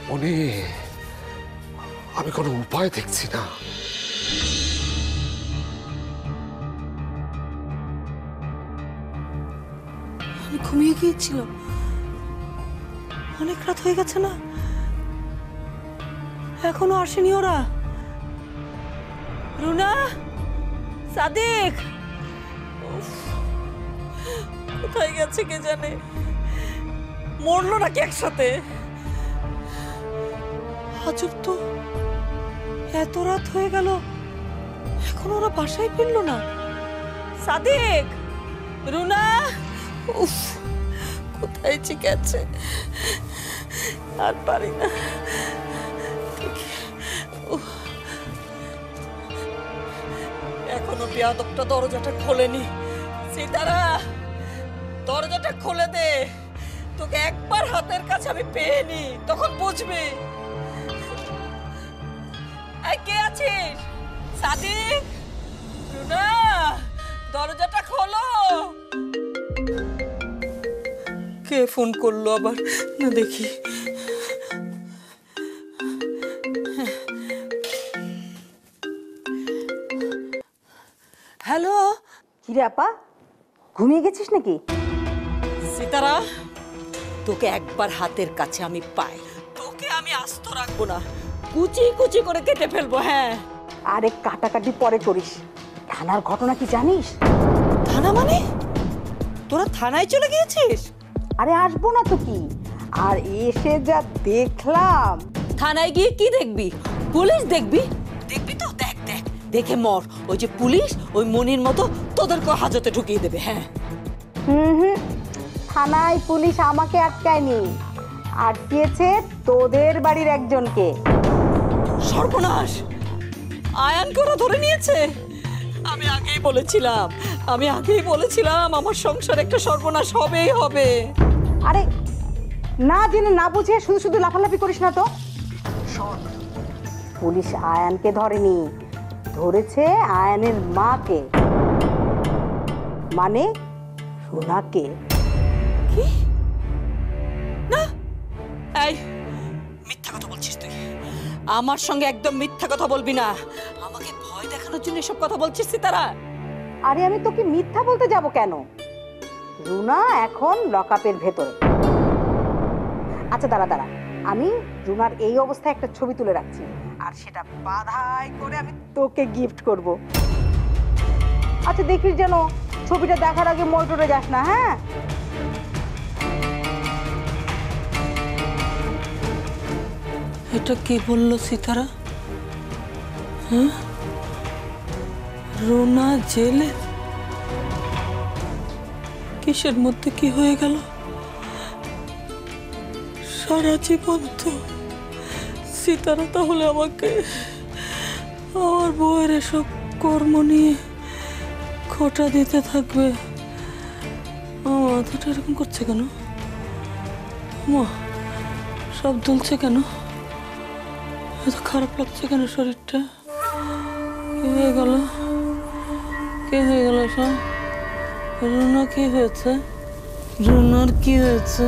মনে আমি কোনো উপায় দেখছি না। আমি ঘুমিয়ে গিয়েছিলাম, অনেক রাত হয়ে গেছে না, এখনো আসেনি ওরা। রুনা, সাদিক কোথায় গেছে কে জানে, মরলো নাকি একসাথে? আজব তো, এত রাত হয়ে গেল এখন ওরা বাসায় ফিরলো না। সাদিক, রুনা, উফ কোথায় যে গেছে আর পারি না। এখনো বেয়াদবটা দরজাটা খোলেনি। সীতারা, দরজাটা খুলে দে, তোকে একবার হাতের কাছে আমি পেয়েনি, তখন বুঝবি। কে আছিস? সাদিক, রুনা, দরজাটা খোলো। কে ফোন করলো আবার, না দেখি। হ্যালো। কিরে আপা, ঘুমিয়ে গেছিস নাকি? সীতারা, তোকে একবার হাতের কাছে আমি পাই, তোকে আমি আস্ত রাখবো না, কুচি কুচি করে কেটে ফেলবো। হ্যাঁ, আরে কাটাকাটি পরে করিস, থানার ঘটনা কি জানিস? থানা মানে? তোরা থানায় চলে গিয়েছিস? আরে আসবো না তো কি, আর এসে যা দেখলাম। থানায় গিয়ে কি দেখবি? পুলিশ দেখবি? দেখবি তো, দেখ দেখ, দেখে মর। ওই যে পুলিশ ওই মনির মতো তোদেরকে হাজতে ঢুকিয়ে দেবে। হ্যাঁ। হুম, থানায় পুলিশ আমাকে আটকায়নি, আটকিয়েছে তোদের বাড়ির একজনকে। সর্বনাশ, আয়ানকে ওরা ধরে নিয়েছে। আমি আগেই বলেছিলাম আমার সংসার একটা সর্বনাশ হবেই হবে। আরে না জেনে না বুঝে শুধু শুধু লাফালাফি করিস না তো। শোন, পুলিশ আয়ানকে ধরেনি, ধরেছে আয়ানের মাকে, মানে রুনাকে। কি? না, এই মিথ্যা কথা বলছিস তুই। আমার সঙ্গে একদম মিথ্যা কথা বলবি না। আমাকে ভয় দেখানোর জন্য এসব কথা বলছিস সীতারা? আরে আমি তোকে মিথ্যা বলতে যাব কেন? রুনা এখন লকআপের ভেতরে। আচ্ছা দাঁড়া দাঁড়া, আমি রুনার এই অবস্থায় একটা ছবি তুলে রাখছি, আর সেটা বাধাই করে আমি তোকে গিফট করব। আচ্ছা দেখিস যেন ছবিটা দেখার আগে মোটরে যাস না। হ্যাঁ, এটা কে বললো সীতারা? হ্যাঁ, রুনা জেলে? কিসের মধ্যে কি হয়ে গেল? সারা জীবন তো সীতারা তাহলে আমাকে আমার বউয়ের এসব কর্ম নিয়ে খোঁটা দিতে থাকবে। আমার মাথাটা এরকম করছে কেন? মা, সব দুলছে কেন? এত খারাপ লাগছে কেন শরীরটা? কি হয়ে গেল? কে হয়ে গেল সব? রুনা কি হয়েছে? রুনার কি হয়েছে?